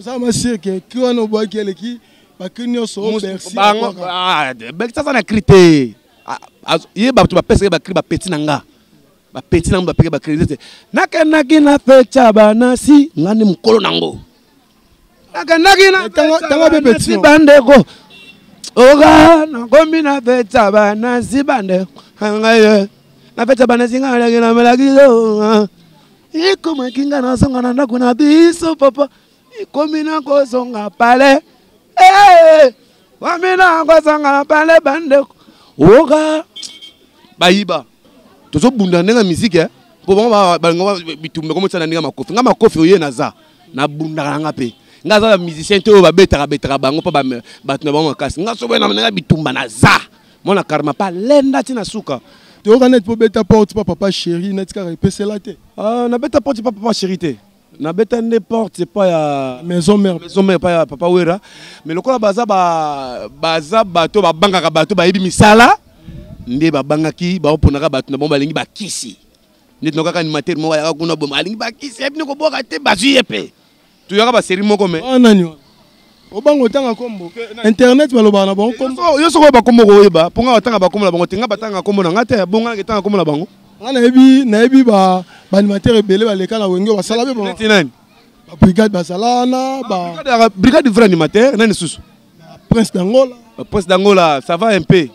Ça m'a sûr que qui on voit qui est qui ba kinyo so merci ça na crité ye ba tu ba pesa ba cri ba petit nanga ba petit nanga ba peke ba crédit nakanaki na fecha banasi ngani mukolo nango nakanaki na tanga be petit bandeko oga na kombi na fecha banasi bandeko ngaye na fecha banasi ngala na melagizo ikoma kinga na songa na ndako na biso papa ikomina ko songa pale wamina ko songa pale bandeko oga bayiba tozo bunda ndenga musique po ba bitumbe komo tsana ndenga makofi nga makofi oye naza na bunda nga pe nga za musicien to ba betaka bango pa ba tuna bango makasi nga so bena ndenga bitumba naza mona karma pa lenda tina suka to ka net po beta porte papa chéri net ka repesela te na beta porte papa chéri te na beta ne porte c'est pas ya maison mère pas ya papa wera mais lokola baza bato ba bangaka bato ba yibi misala nde ba bangaki ba oponaka bato na bomba lingi ba kisi nde nokaka animateur mo ya kuna bomba lingi ba kisi ebi ko boka te bazu yepe tu yaka ba série moko me nani obango tanga kombo internet baloba na bango kombo yo soko ba kombo ko yeba ponga tanga ba kombo na bango tenga batanga kombo na ngate bonga tanga kombo na bango na ebi ba animateur ebele ba leka na wenge ba sala be bon ba brigade basalana ba brigade vrai animateur nani susu prince d'Angola ça va un peu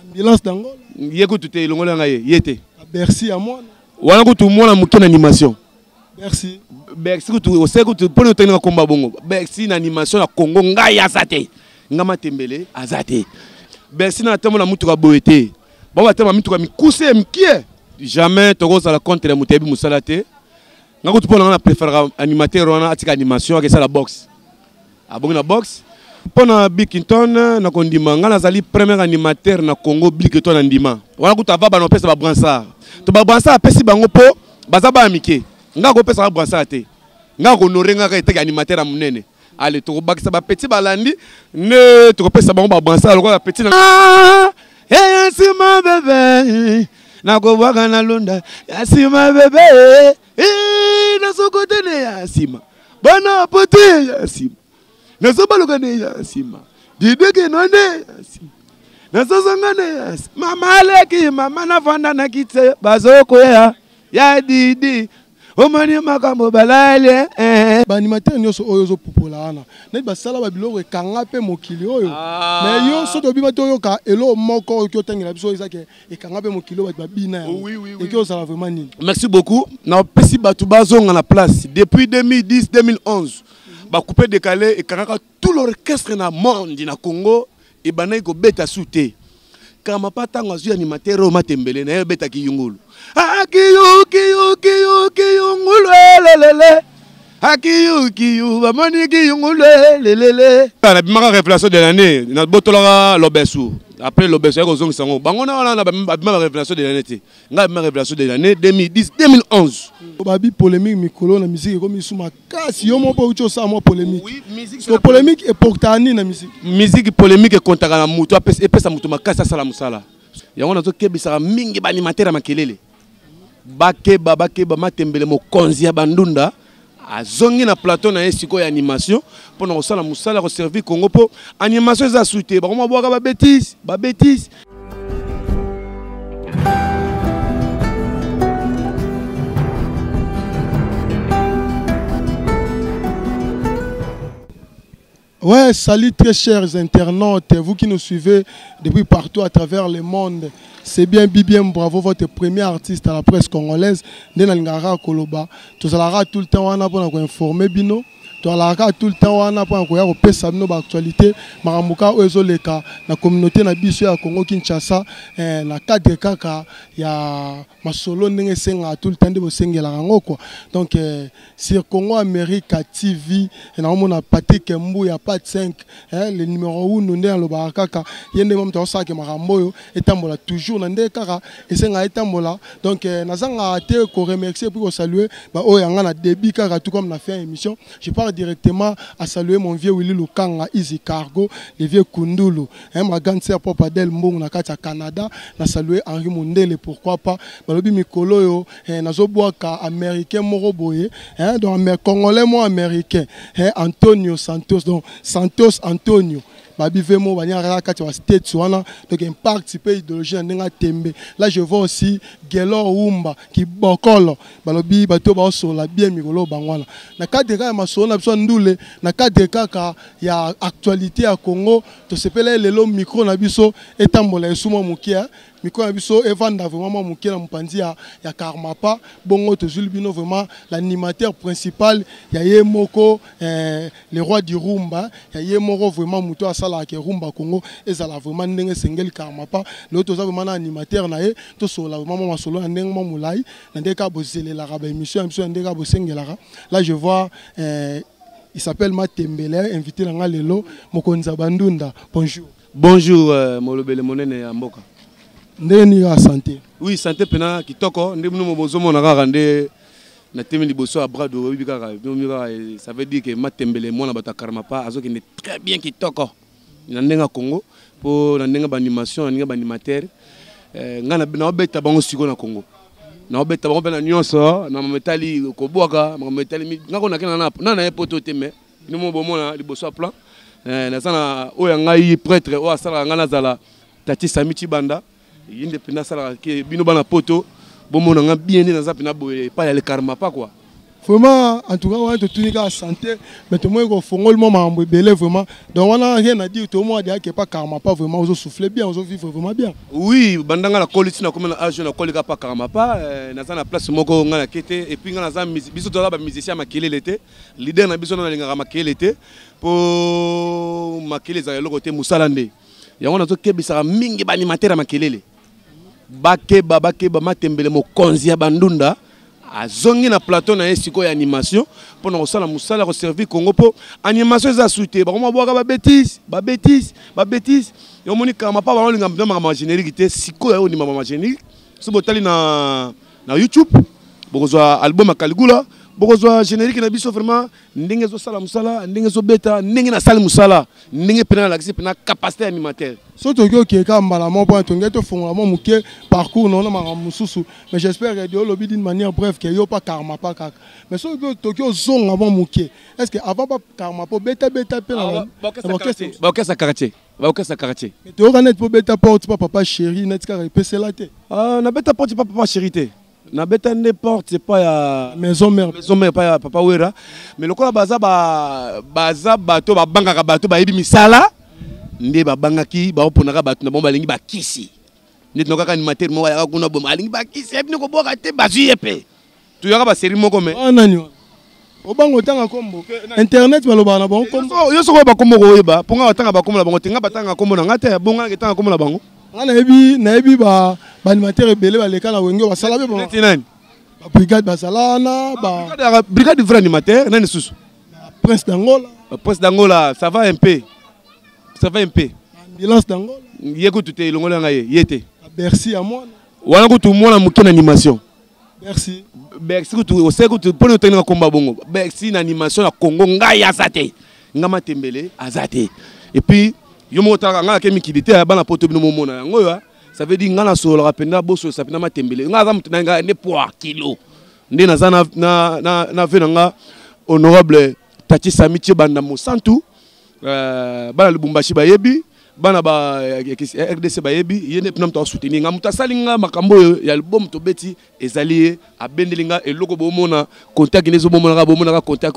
ambulance d'Angola yeko tout est longola ngaye yete merci à moi wana ko tout mona mukena animation merci ko tout oseko tout pour tenir komba bongo merci na animation na Congo ngai azate ngama tembele azate merci na tamo na mutu ka boete bon ba tamo mutu ka mikuse mkie jamais tokoza la contre la mutebi musalate ngako tout pona na préférer animateur wana atika animation ke ça la boxe abongi na boxe pona Bickinton na kondima ngana zali premier animateur na Congo Bickinton na ndima wana kutava ba no pesa ba bransard to ba bransard pesi bango po baza ba amike ngako pesa ba bransard te ngako honorer ngaka eteke animateur a munene ale to bakisa ba petit balandi ne to pesa bango ba bransard lokwa petit na yasima bebe na ko baka na londa yasima bebe na sokote ne yasima bana pote yasima nasobaloka ne yasima dideke none yasima nasosonga ne yasima mama aleki mama nafanda na kitse bazoko ya didi omani makambo balale ba animateur nyoso oyo zo popola ana net ba sala ba biloko ekanga pe mokili oyo mais yo so to bima to yo ka elo moko ki otangela biso ezake ekanga pe mokili ba bina et que ça va vraiment nini. Merci beaucoup na pesi batu bazonga na place depuis 2010 2011 ba coupé décalé et kanga tout l'orchestre na monde na Congo et banay ko beta souté kama patanga zu animateur o matembele na beta ki yungulu akiyungulu lelele akiyukiyu bamoni kiyungulu lelele na bimaka révélation de l'année na botolaka lobesu après lobesu ya kozongi sango bango na bimaka révélation de l'année te nga bimaka révélation de l'année 2010 2011 babi polémique mikolo na musique comme isuma kasi yo mo po ucho sa mo polémique oui musique so polémique et portani na musique polémique kontaka na mutu epesa mutu makasa sala musala yango nazo kebisa mingi ba animateur makelele bakeba matembele mokonzi ya bandunda azongi na plateau na esiko ya animation pona kosala musala ko servir Congo po animation za souté ba koma boka ba bêtise Ouais, salut très chers internautes, vous qui nous suivez depuis partout à travers le monde. C'est bien, bravo, votre premier artiste à la presse congolaise, Ndenalingara Koloba. Tout allons tout le temps pour informer Bino. Tout allons tout le temps pour avoir actualité. Maramuka Oezoleka, la communauté na biso ya Congo Kinshasa, na cadre kaka ya masolo ndenge senga tout le temps de bosengela rango quoi. Donc sur Congo America TV, na on a Patrick Mbu ya Pat 5, le numéro 1 ndé lo barakaka, yende mom to saka maramboyo etambola toujours na ndé kaka esenga etambola. Donc nazanga te ko remercier pour saluer ba o yanga na début kaka tout comme na fait émission. Je parle directement à saluer mon vieux Willy Lukanga, Easy Cargo, les vieux Kundulu. Ma grande sœur Papa Del Mbong, na Katia Canada, na saluer Henri Mundele, pourquoi pas. Balobi Mikolo yo, nazoboaka américain Moroboye, donc congolais moi américain, Antonio Santos, donc Santos Antonio. Babi Vemo, Banyara Katia State, donc un participé idéologie en Nenga Tembe. Là je vois aussi Gelo Rumba, qui bokolo, Balobi Bato Baso, la bien Mikolo Bangwana. Na kadeka ma sona biso ndule, na kadeka ka ya actualité à Congo, to sepele lelo micro na biso etambola esuma mukia. Miko Abiso Evanda vraiment mon na mpanzi ya Karmapa bongo to Zulbino vraiment l'animateur principal ya Yemoko le roi du rumba ya Yemoko vraiment muto asala ke rumba Congo ezala vraiment ndenge sengeli Karmapa l'autre ça vraiment animateur na ye to sola vraiment masolo ndenge mamulai ndeka bozele la raba émission ndeka bosengela là je vois il s'appelle Matembele invité na lelo Mokonza Bandunda bonjour. Bonjour Molobele Monene ya Mboka. Ndeni la santé. Oui, santé pena kitoko ndé nous mozomo na rande na temi liboso à bras de bikaka ça veut dire que Matembele mona bata Karmapa azo qui est très bien kitoko. Na ndenga Congo pour na ndenga animation na ndenga animateur ngana na beta bango siko na Congo. Na beta bango na nyonso na metali ko boaka na metali ngako na kena na poto teme nous mo bomona liboso à plan na sana oya ngai prêtre o asala ngana zala Tati Samiti Banda. Il y a des gens qui sont dans poto, qui bien pas le Karmapa quoi. Vraiment, en tout cas, on a tout la santé, mais tout le monde est vraiment. Donc on n'a rien à dire, tout le monde a dit que pas Karmapa vraiment, on souffle bien, on vit vraiment bien. Oui, bandanga la colline comme un agent la colline pas Karmapa, dans la place moko ngana kete et puis ngana za biso to la musicien makele l'été, leader na biso na linga makele l'été pour makele za lokote musalande. Ya on a to kebisa mingi ba animateur makelele. Bakeba Matembele mokonzi ya Bandunda azongi na plateau na esiko ya animation pour na sala musala ko servir Congo po animation za souté ba ko boka ba bêtise yo moni Karmapa ba linga ma générique te siko ya oni ma générique so botali na YouTube bokozwa album akaligula bokozwa générique na biso vraiment ndenge zo sala musala ndenge zo beta ndenge na sala musala ndenge pena la pena capacité animateur. Surtout que Malaman point to font muke parcours non na mususu mais j'espère que Dieu lobby d'une manière bref que yo pas Karmapa kaka mais surtout Tokyo zong avant muke est-ce que avant pas Karmapa beta pena sa quartier mais tu organise pour beta porte pas papa chéri net ka repese la te na beta porte pas papa chéri te na beta ne porte c'est pas ya maison mère pas ya papa wera mais le ko baza bato ba bangaka bato ba yebi misala nde ba bangaki ba oponaka bato na bomba lingi ba kisi nde nokaka animateur mo ya kuna bomba lingi ba kisi ebi ko boka te bazuye pe tu yaka ba série moko me nani obango tanga kombo internet baloba na bango kombo yo soko ba kombo ko yeba ponga tanga ba kombo na bango tenga batanga kombo na ngata bonga ke tanga kombo na bango na ebi ba animateur ebele ba leka na wenge ba sala be bon nani ba brigade ba salana ba brigade vrai animateur nani susu Prince d'Angola ça va un peu ambulance d'Angola yeko tuté longola ngaye yete merci à moi wana ko tout mona mukena animation merci ko tu oseko tu pone tenga komba bongo merci na animation na Congo ngai azate ngama Tembele azate et puis yo mota ngala ke mikidité ya bana poto bino momona yango yo ça veut dire ngala solo rapenda boso ça pena Matembele ngala mutuna nga ne poids kilo ndé na zana na venanga honorable Tati Samiti Banda Mosantu bana Lubumbashi bayebi bana ba RDC bayebi yene pena mto soutenir nga muta salinga makambo ya album to beti ezali abendelinga eloko bomona contact nezo bomona contact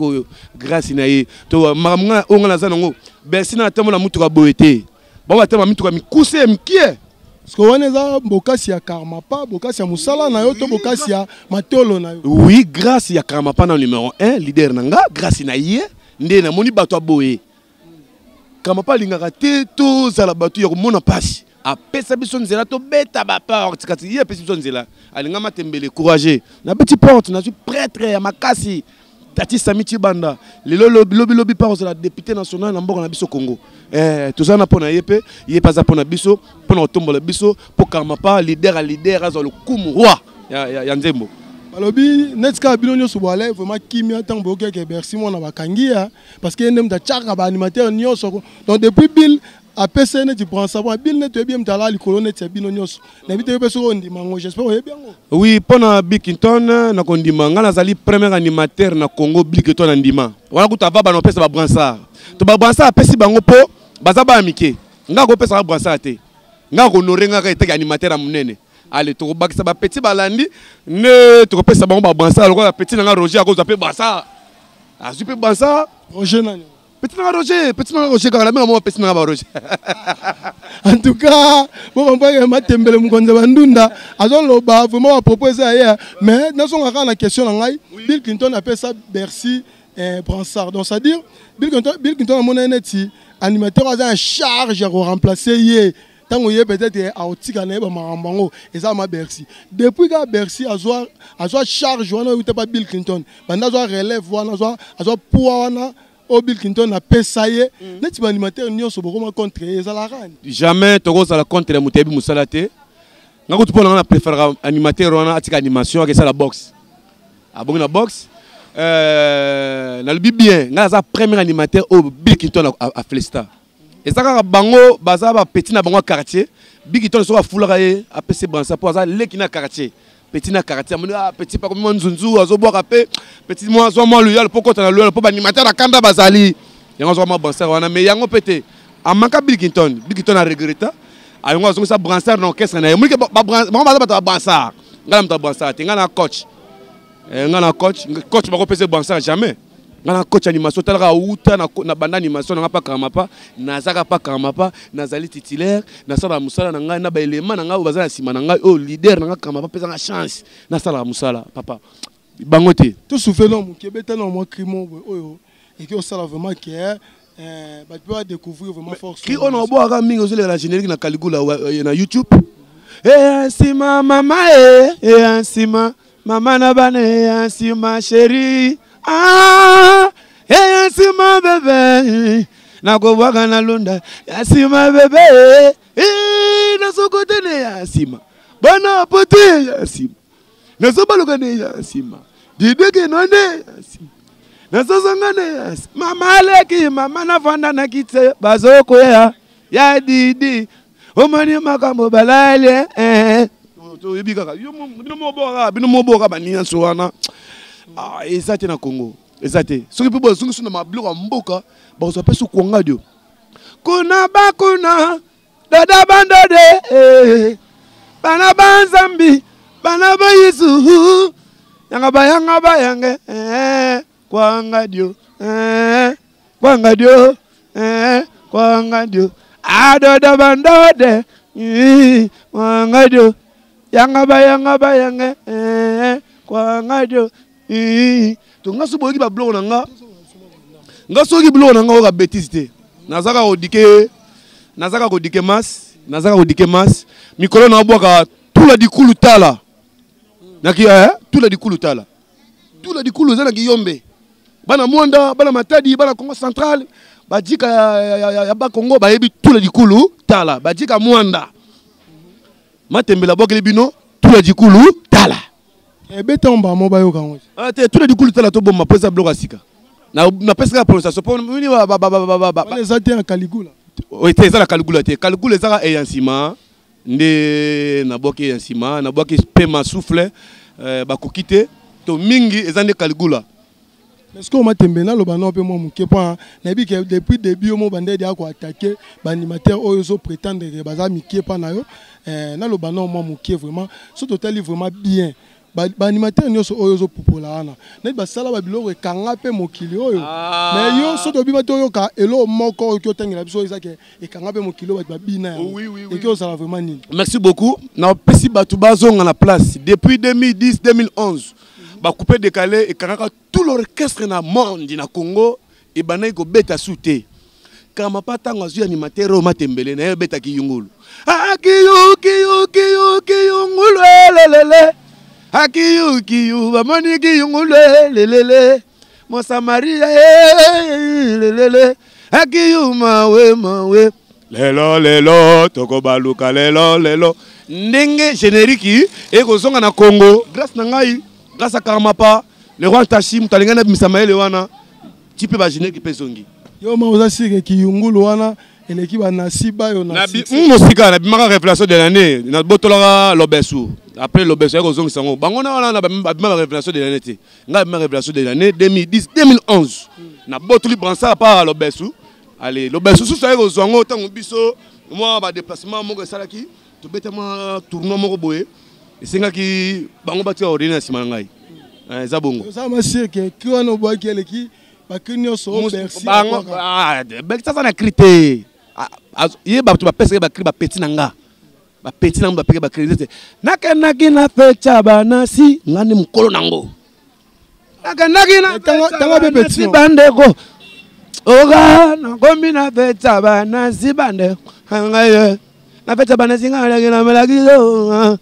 grâce na ye to makamnga onga na zana ngo bersi na tamo na mutu ka boete ba batama mutu ka mikuse mkie parce que wana za bokasi ya Karmapa bokasi ya musala na yo to bokasi ya matolo na yo. Oui, grâce ya Karmapa na numéro 1 leader nanga grâce na ye ndé na moni bato aboye Karmapa lingaka te to zala bato ya komona pasi apesa biso nzela to beta ba porte kati ye pesa biso nzela alinga Matembele courageux na petit porte na suis prêtre ya makasi Tati Samiti Banda lelo lobby par la députée nationale na mboka na biso Congo tout ça na pona yepe ye pas pona biso pona tombola biso pour Karmapa leader azo le kumu roi ya Nzembo Alobi netka bilonyo subale vraiment kimia tant boke ke Bercy mon abakangia parce que nem ta chaka ba animateur nyoso donc depuis Bill a PCN tu prends ça Bill net bien mtala likolo net bino nyoso na bité pe so ndima ngo j'espère bien. Oui, pendant Bickinton na kondima ngana zali premier animateur na Congo Bickinton na ndima wana kutava ba no pesa ba Bransard to ba Bransard pesi bango po baza ba amike nga ko pesa ba Bransard te nga ko norenga ka ete animateur a munene. Allez, tu vas ba petit balandi, ne tu repères ça ba Bransard, le petit nanga Roger à cause de Bransard. Ah, super Bransard. Roger nani. Petit nanga Roger quand la même petit nanga Roger. En tout cas, bon on va matembele mukonza bandunda, azon loba vraiment proposer ailleurs, mais dans son cas la question ngai, Bill Clinton appelle ça Bercy Bransard. Donc ça dire Bill Clinton a mon neti animateur a en charge à remplacer hier. Tant que peut-être à Otika na ba marambango et ça ma Bercy depuis que Bercy a soit charge wana ou pas Bill Clinton banda soit relève wana soit poids wana au Bill Clinton a pesaye net ba animateur nyonso boko contre ezalaka jamais toko za la contre Mutebi Musalate ngako tupona na préfère animateur wana atika animation que ça la boxe a bongo na boxe na le bien nga za premier animateur au Bill Clinton a Flesta. Et ça, quand bango baza ba petit na bango quartier, Bickinton so afulaka ye APC Bransard pour ça leki na quartier, petit na quartier, petit pas comme Nzunzu azo boire apé, petit moi zo moi loyal pour kota na loyal pour animateur na kanda bazali. Yango zo ma Bransard wana mais yango pété. Amaka Bickinton a regretté. Ayongo zo ça Bransard na orchestre na yemuli ke ba baza ba Bransard. Ngala mta Bransard, ngala coach. Ngala coach ba ko PC Bransard jamais. Ngana coach animation talaka uta na banda animation na pa kamapa nazaka pa kamapa nazali titulaire na sala musala na ngai na ba élément na ngai bazala sima na ngai o leader na kamapa pesa na chance na sala musala papa bangote tout souffle non kebeta non moi crimo oyo et que ça vraiment que ba tu vas découvrir vraiment force qui on a boire mingi aussi la générique na Caligula na YouTube sima mama sima mama na bane sima chérie. Ah, sima bébé, na kowaga na lunda, sima bébé, na sokote ne sima, bana pote sima, na sobaluka ne sima, dideke no ne sima, na sosanga ne mama leki mama na vanda na kitse bazoko ya didi, omani makambo balale to yebika yo bino mo boka bania soana. Ah, et ça na Congo. Et ça te. Ce qui peut boire sur ma bloc en mboka, bah on s'appelle sous Congadio. Kuna bakuna, dada bandade, bana banzambi, bana bayisu, yanga bayange, Congadio, Congadio, dada bandade, Congadio, yanga bayange, Congadio. To nga so boki ba blog na nga so ki blog na nga o bêtise te nazaka ko dike mas mikolo na boka tula dikulu tala naki tula dikulu zana ki yombe bana mwanda bana matadi bana Congo central bajika ya ba Congo ba yebi tula dikulu tala bajika mwanda matembela boka libino tula dikulu tala. Betomba mo bayo kango. Ah te tout le dikulu tala to bomba pesa bloga sika. Na pesa la prononciation pour ni ba. Les até en Caligula. Oui, te za la Caligula te. Caligula za eyansima nde na boki eyansima na boki pema souffle ba kokite to mingi ezande Caligula. Est-ce que m'a tembe na lo bana pe mo muke pa na bi ke depuis début mo bande dia ko attaquer ba animateur oyo zo prétendre que baza mike pa na yo na lo bana mo muke vraiment ce total vraiment bien. Ba animateur nyoso oyo zo popola ana na ba sala ba biloko ekanga pe mokili oyo mais yo so to bi bato yo ka elo moko ko tengela biso izake ekanga pe mokili ba bina et que ça vraiment nini. Merci beaucoup na pesi batu bazonga na place depuis 2010 2011 ba coupé décalé et kanaka tout l'orchestre na monde na Congo et bana ko beta souté kama patanga zu animateur o matembele na beta ki yungulu yungulu lelele Akiyu, bamani ki yungule, lelele, Mosa Maria, lelele, Akiyu mawe, lelo, toko baluka, lelo, ndenge générique, eko songa na Congo, grâce na ngai, grâce à Karamapa le roi Tachi mutalingana bisamaele wana tu peux imaginer que pesongi yo ma osasi ki yungulu wana eleki ba nasiba yo na musika na bimaka révélation de l'année na botolaka Lobesu après Lobesu ko zongi sango bango na wana na bimaka révélation de l'année te nga bimaka révélation de l'année 2010 2011 na botoli bransa par Lobesu allez Lobesu sous ça ko zongo tango biso moi ba déplacement moko salaki to betama tournoi moko boye esenga ki bango batia ordinaire sima ngai za bongo ça ma sire que ki wana bo ki eleki ba kinyo so merci bango ça na crité ye ba tu ba pesa ba cri ba petit nanga ba petit nanga ba peke ba crédit nakanaki na fecha banasi ngani mukolo nango nakanaki na tanga be petit bandeko oga na kombi na fecha banasi bandeko ngaye na fecha banasi ngala na melagizo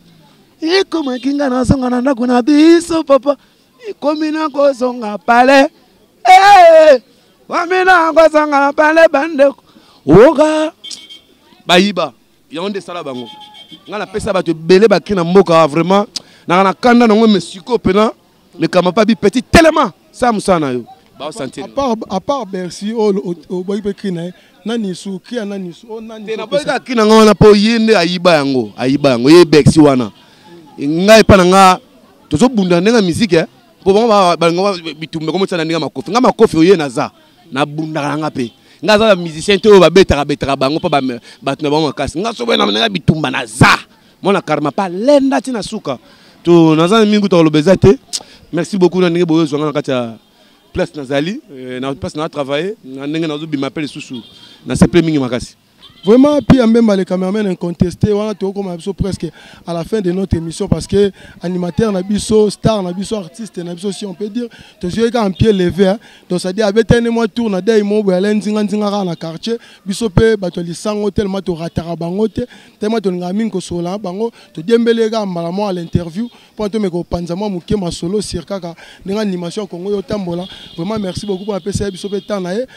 ikoma kinga na songa na ndako na biso papa ikomi na ko songa pale wamina ko songa pale bandeko oga bayiba yonde sala bango ngana pesa bato belé bakina mboka vraiment na kanda nango mesiko pena mais kama pas bi petit tellement ça musana yo ba sentir à part Bercy o boy pe kina nani su kia nani su o nani na boy ka kina ngona po yende ayiba yango ye Bercy wana ngai pa nga tozo bunda ndenga musique po bango bitumbe comme ça ndenga makofi oye naza na bunda nga pe nga za musicien to ba betaka bango pa ba tuna bango makasi nga so bena nga bitumba na za mona karma pa lenda tina suka to naza mingu to lobezate merci beaucoup na ndenge boyo zwanga na kati ya place nazali na place na travailler na ndenge nazo bi m'appelle susu na seple mingi makasi. Vraiment, puis même les caméramans incontestés, on a tout comme presque à la fin de notre émission parce que animateur nabiso, star nabiso, artiste nabiso, si on peut dire, tu es un pied levé, donc ça dit avec un mois tour na day mo balen zinga na quartier, biso pe batoli sango tellement to ratara bangote, tellement to ngamin ko sola bango, to diembele ga malamo à l'interview, pour to me ko panzama muke ma solo circa ka ninga animation Congo yo tambola. Vraiment merci beaucoup pour appeler biso pe tanae.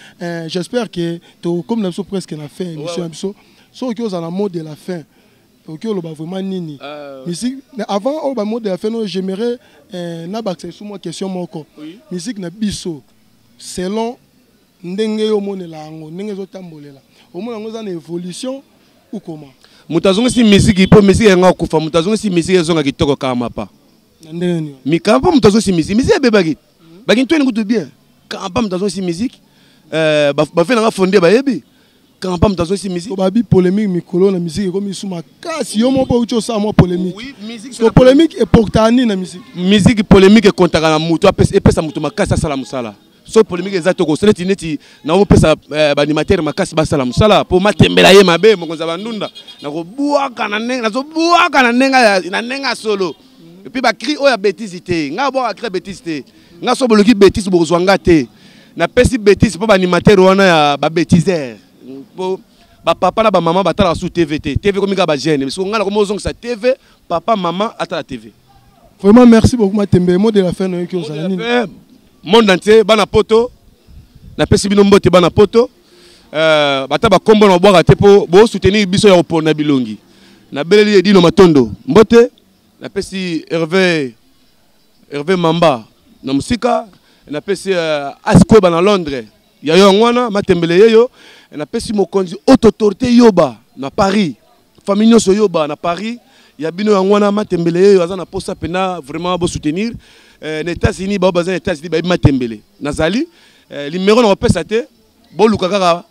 J'espère que to comme nabiso presque na fin émission. So que dans le mot de la fin, ok, on va vraiment nini. Musique, avant le mot de la fin, j'aimerais n'abaxer sur moi question moko. Musique na biso, selon ndenge yo mone la ngo, ndenge zo tambolela. Au moins ngo za na évolution ou comment? Mutazonga si musique ipo musique nga kufa, mutazonga si musique zonga kitoko kama pa. Ndenge ni. Mi kama mutazonga si musique bebagi. Bagi ntweni kutu bien. Kama mutazonga si musique, ba fait nga fondé ba yebi. Quand pas m'entendre si musique babi polémique mikolo na musique comme isuma kasi yo mo po ucho sa mo polémique oui musique so polémique et portani na musique polémique kontaka na mutu epesa mutu makasi sala musala so polémique exacto ko seleti neti na o pesa ba animateur makasi basala musala po matembela ye mabe mokonza bandunda na ko buaka na nenga na zo buaka na nenga solo et puis ba cri o ya bêtise te nga bo akre bêtise te nga so boloki bêtise bo zwanga te na pesi bêtise po ba animateur wana ya ba bêtiseur papa na maman batala sous TV comme ba gêne parce qu'on a comme ozong sa TV papa maman ata la TV. Vraiment merci beaucoup Matembe mot de la fin que vous allez monde entier bana poto na pesi bino mbote bana poto bata ba kombo na boka te po bo soutenir biso ya opona bilongi na beleli edino matondo mbote na pesi Hervé Mamba na musika na pesi Asko ba na Londres ya yo ngwana Matembele yeyo na pesi mokonzi autorité yoba na Paris famille nyonso yoba na Paris ya bino ya ngwana Matembele yeyo aza na posa pena vraiment bo soutenir les États-Unis ba bazana États-Unis ba Matembele nazali numéro na pesa te bo lukaka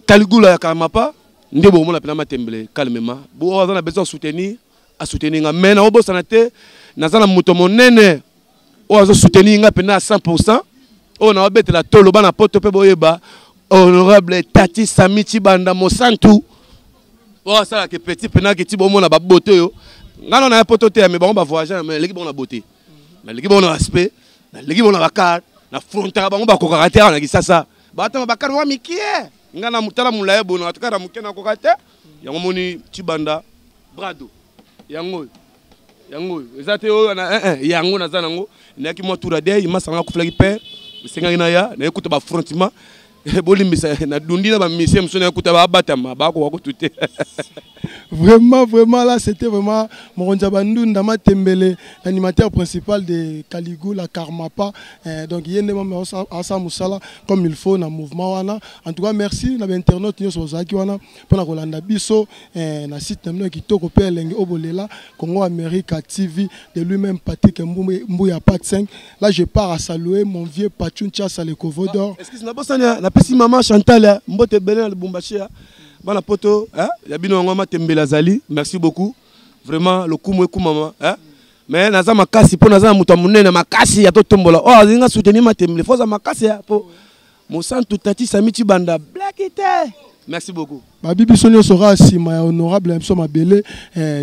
Kaligula ya Kamapa nde bo mona pena Matembele calmement bo aza na besoin soutenir a soutenir nga mais na bo sanate nazana muto monene o azo soutenir nga pena 100%. On a obété la tolo na poto pe boyeba honorable Tati Samiti Banda Mosantu. Oh ça là que petit pena que ti bomo na ba beauté yo. Ngana na poto te mais bon ba voyager mais l'équipe on a beauté. Mais l'équipe on a respect, l'équipe on a bakar, na frontière ba on ba ko caractère na kisasa. Ba ta bakar wa mikie. Ngana mutala mulaye bono atukara mukena ko kate. Yango moni ti banda brado. Yango ezate yo na yango na zanango. Naki mo tour de masanga ko flagi père. Senga ina ya na écoute ba frontima bolimbisa na dundi na ba mission msona kuta ba batama ba ko ko tuté. Vraiment, là, c'était vraiment Moronza Bandunda Matembele, l'animateur principal de Caligula Karmapa. Donc, il y a des moments à Moussala, comme il faut, dans le mouvement. En tout cas, merci, l'internaute, pour la Rolanda Bisso, le site qui est au Obolela, Congo America TV, de lui-même, Patrick Mbouya Pat 5. Là, je pars à saluer mon vieux Pachuncha Salekovodor. Est-ce que c'est la petite maman Chantal, Mbote Belen, le Bombachia? Bon poto, yabino ngoma tembela zali, merci beaucoup. Vraiment le coup maman, mais naza makasi po naza mutu munene makasi ya to tombola. Oh zinga soutenir ma tembele, faut za makasi ya po. Mon santu tati samiti banda blackité. Merci beaucoup. Babi Bissonio sera sima honorable Mso Mabele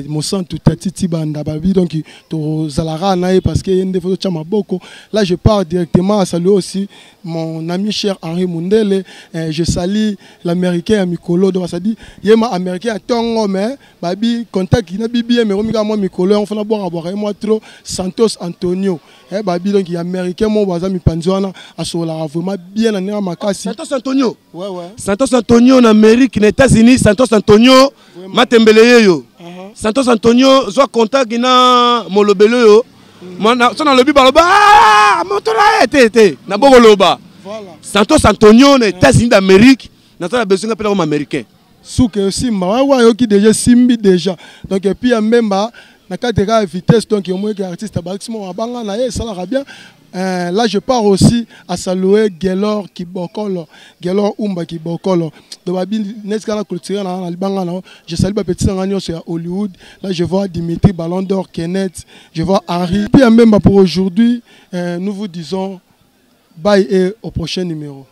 mon sang tout tati banda babi donc to zalara nae parce que yende photo chama boko. Là je pars directement à saluer aussi mon ami cher Henri Mundele. Je salue l'américain à Mikolo donc ça dit yema américain à Tongo mais babi contact ina bibi mais romiga moi Mikolo on fait boire moi trop Santos Antonio babi donc il américain mon baza mi panzona asola vraiment bien na makasi. Santos Antonio. Ouais. Santos Antonio en Amérique États-Unis, Santos Antonio, Matembele yo. Santos Antonio, soit contact gina molobelo yo. Moi, son dans le bibaloba, motola été, na bogoloba. Santos Antonio, les États-Unis d'Amérique, n'a pas besoin d'appeler comme américain. Souke aussi, ma qui déjà simbi déjà. Donc et puis même na cadre de vitesse donc il y a un artiste bâtiment abanga na ça la bien. Là, je pars aussi à saluer Gelor Kibokolo, Gelor Umba Kibokolo. Je salue ma petite amie à Hollywood. Là, je vois Dimitri Ballon d'Or, Kenneth, je vois Henri. Puis même pour aujourd'hui, nous vous disons bye et au prochain numéro.